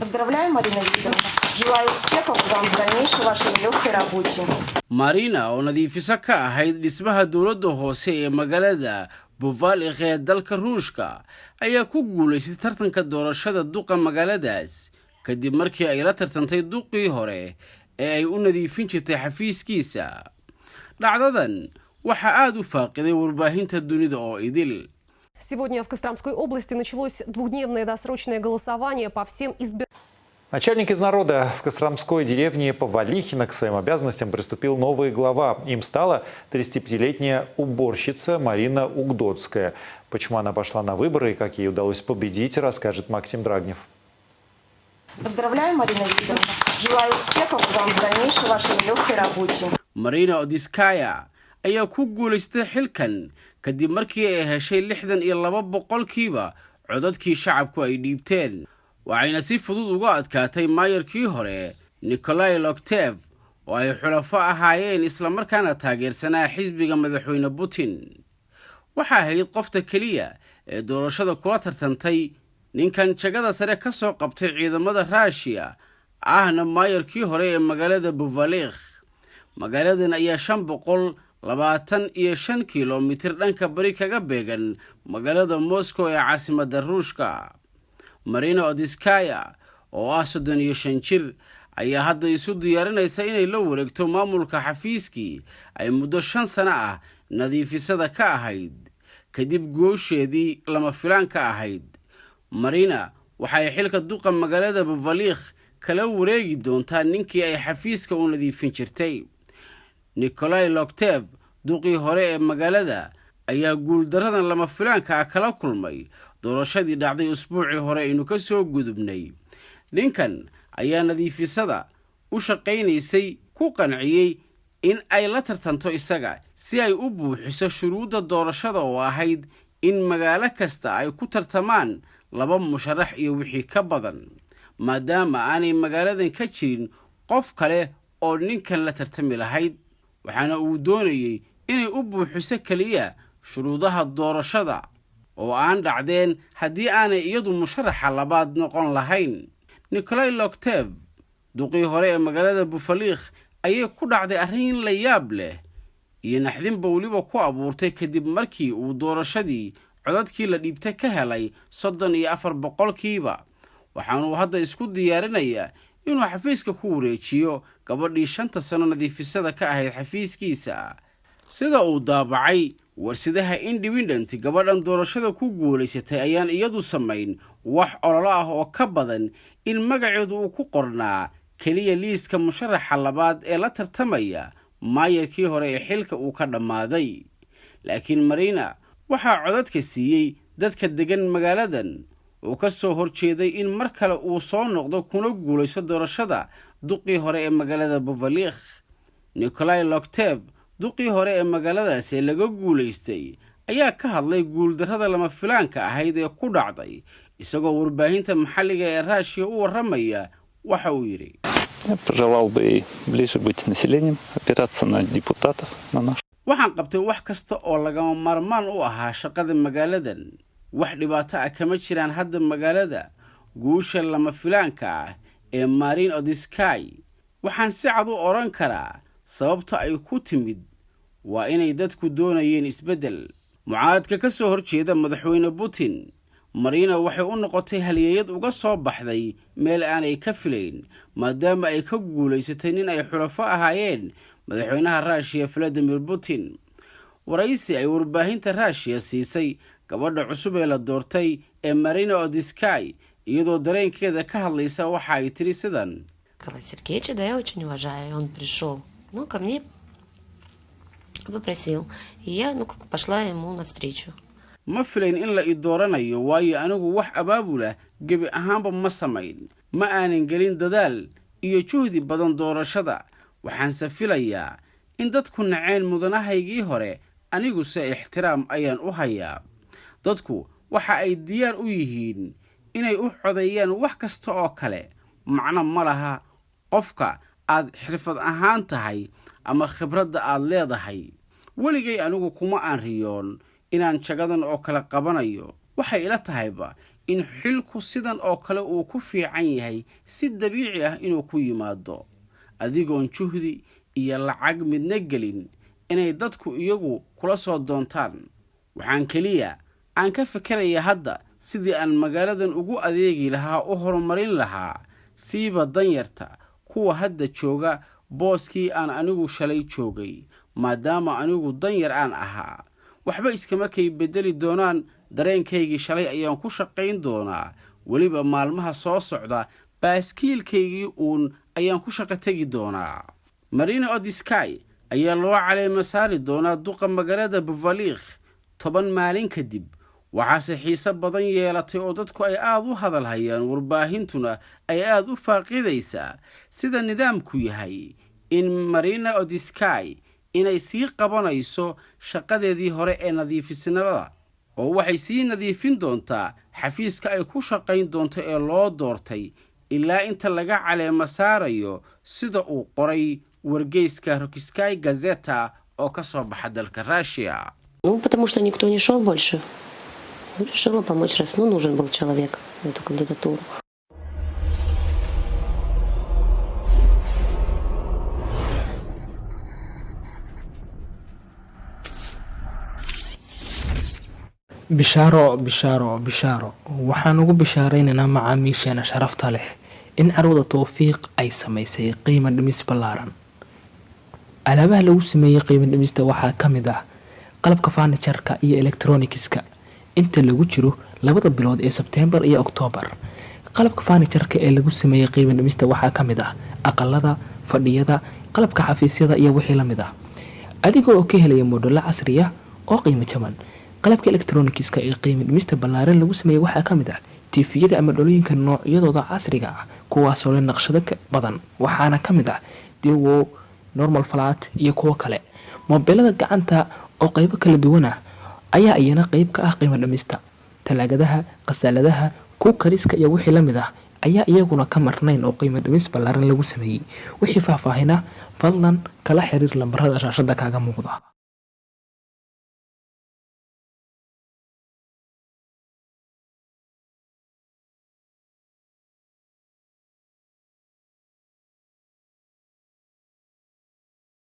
Поздравляю, Марина Викторовна. Желаю успехов вам в дальнейшей вашей нелегкой работе. Marina oo nadiifiso ka ahayd dhismaha dowladda hoose ee magaalada Buvalik ee dalka Ruushka ayaa ku guuleysay tartanka doorashada duqa magaaladaas kadib markii ay la tartantay duqii hore ee ay u nadiifin jirtay xafiiskiisa. Dhacdadan waxa aad u faaqiday warbaahinta dunida oo idil. Сегодня в Костромской области началось двухдневное досрочное голосование по всем избирательным. Начальник из народа в Костромской деревне Повалихино к своим обязанностям приступил новый глава. Им стала 35-летняя уборщица Марина Угдоцкая. Почему она пошла на выборы и как ей удалось победить, расскажет Максим Драгнев. Поздравляю, Марина Викторовна. Желаю успехов вам в дальнейшей вашей нелегкой работе. Marina Odiskaya ayaa ku guuleystay xilkan kadib markii ay heshay 62% codadkii shacabku ay dhiibteen. waxayna si fudud uga adkaatay maayarkii hore Nikolai Loktev oo ay xulafo ahaayeen isla markaana taageersanaa xisbiga madaxweyne Putin. waxa ahayd qofta kaliya ee doorashada kula tartantay ninkan jagada sare ka soo qabtay ciidamada Russia ahna maayarkii hore ee magaalada Buvalik. magaaladan ayaa 525 kiiloomitir dhanka bari kaga beegan magaalada Moscow ee caasimadda Ruushka. Marina Odiskaya oo ah 35 jir ayaa hadda isu diyaarinaysa inay la wareegto maamulka xafiiskii ay muddo 5 sano ah nadiifisada ka ahayd kadib goosheedii lama filaan ka ahayd. Marina waxay xilka duqa magaalada Buvalik kala wareegi doontaa ninkii ay xafiiska u nadiifin jirtay. Nikolai Loktev duqii hore ee magaalada ayaa guuldaradan lama filaanka kala kulmay doorashadii dhacday usbuucii hore inuu ka soo gudubnay. ninkan ayaa nadiifisada u shaqaynaysay ku qanciyay in ay la tartanto isaga si ay u buuxiso shuruudda doorashada oo ahayd in magaalo kasta ay ku tartamaan 2 musharax iyo wixii ka badan maadaama aanay magaaladan ka jirin qof kale oo ninkan la tartami lahayd. waxaana uu doonayay inay u buuxiso kaliya shuruudaha doorashada oo aan dhacdeen haddii aanay iyadu musharaxa labaad noqon lahayn. Nikolai Loktev duqii hore ee magaalada Buvalik ayay ku dhacday arrin la yaab leh iyo naxdinba waliba ku abuurtay kadib markii uu doorashadii codadkii la dhiibtay ka helay 34%. waxaanu hadda isku diyaarinayaa inuu xafiiska ku wareejiyo gabadhii 5 sano nadiifisada ka ahayd xafiiskiisa. sida uu daabacay warsidaha Independent, gabadhan doorashada ku guuleysatay ayaan iyadu samayn wax ololo ah oo ka badan in magaceedu uu ku qornaa kaliya liiska musharaxa labaad ee la tartamaya maayarkii hore ee xilka uu ka dhamaaday. laakiin Marina waxaa codadka siiyay dadka degan magaaladan oo ka soo horjeeday in mar kale uu soo noqdo kuna guuleyso doorashada duqii hore ee magaalada Buvalik. Nikolai Loktev duqii hore ee magaaladaas ee laga guuleystay ayaa ka hadlay guuldarrada lama filaanka ahayd ee ku dhacday isagoo warbaahinta maxalliga ee Russia u waramaya. waxa uu yiri: waxaan qabtay wax kasta oo lagama maarmaan u ahaa shaqada magaaladan. wax dhibaato ah kama jiraan hadda magaalada. guusha lama filaanka ah ee Marina Odiskaya waxaan si cad u oran karaa sababta ay ku timid waa inay dadku doonayeen isbedel. mucaaradka ka soo horjeeda madaxweyne Putin, Marina waxay u noqotay halyeeyad uga soo baxday meel aanay ka filayn maadaama ay ka guuleysatay nin ay xulafo ahaayeen madaxweynaha Russia Vladimir Putin. waraysi ay warbaahinta Russia siisay gabadha cusub ee la doortay ee Marina Odiskaya iyadoo dareenkeeda ka hadlaysa waxa ay tiri sidan: Сергеевича, да, я очень уважаю. Он пришел, ко мне попросил. И я, пошла ему навстречу. ma filayn in la ii dooranayo waayo anigu wax abaabula gebi ahaanba ma samayn. ma aanan gelin dadaal iyo juhdi badan doorashada. waxaanse filayaa in dadku naceen mudanahaygii hore aniguse ixtiraam ayaan u hayaa. dadku waxa ay diyaar u yihiin inay u codeeyaan wax kasta oo kale. macno ma laha qofka aad xirfad ahaan tahay ama khibradda aad leedahay. weligay anigu kuma aan riyoon inaan jagadan oo kale qabanayo. waxay ila tahayba in xilku sidan oo kale uu ku fiican yahay si dabiici ah inuu ku yimaado adigoon juhdi iyo lacag midna gelin inay dadku iyagu kula soo doontaan waxaan kaliya aan ka fikiraya hadda sidii aan magaaladan ugu adeegi lahaa u horumarin lahaa siiba danyarta kuwa hadda jooga booskii aan anigu shalay joogay maadaama anigu danyar aan ahaa waxba iskama kay bedeli doonaan dareenkaygii shalay ayaan ku shaqayn doonaa weliba maalmaha soo socda baaskiilkaygii uun ayaan ku shaqo tegi doonaa Marina Odiskai ayaa loo caleema saari doonaa duqa magaalada Buvalik 10 maalin kadib waxaase xiiso badan yeelatay oo dadku ay aad u hadal hayaan warbaahintuna ay aad u faaqidaysaa sida nidaamku yahay in Marina Odiskai inay sii qabanayso shaqadeedii hore ee nadiifisnimada oo waxay sii nadiifin doontaa xafiiska ay ku shaqayn doonto ee loo doortay ilaa inta laga caleema saarayo sida uu qoray wargeyska Rokiskaya Gazeta oo ka soo baxa dalka Russia. Ну, потому что никто не шел больше. Решила помочь, раз нужен был человек на эту кандидатуру. bishaaro waxaan ugu bishaaraynaynaa macaamiisheena sharafta leh in carwada tawfiiq ay samaysay qiimo dhimis ballaaran alaabaha lagu sameeyey qiimo dhimista waxaa ka mid ah qalabka furniture-ka iyo electronics-ka inta lagu jiro 2 bilood ee September iyo October qalabka furniture-ka ee lagu sameeyey qiimo dhimista waxaa ka mid ah aqalada fadhiyada qalabka xafiisyada iyo wixii la mid ah adigoo ka helaya modelo casri ah oo qiimo jaban qalabka electronics-ka ee qiimo dhimista ballaaran lagu sameeyey waxaa ka mid ah TV-yada ama dhalooyinka noocyadooda casriga ah kuwaas oo leh naqshado badan waxaana ka mid ah Dewo normal flat iyo kuwa kale mobilada gacanta oo qaybo kala duwan ah ayaa iyana qayb ka ah qiimo dhimista talaagadaha qasaaladaha kuukariska iyo wixii la mid ah ayaa iyaguna ka marnayn oo qiimo dhimis ballaaran lagu sameeyey wixii faahfaahina fadlan kala xiriir lambarada shaashada kaaga muuqda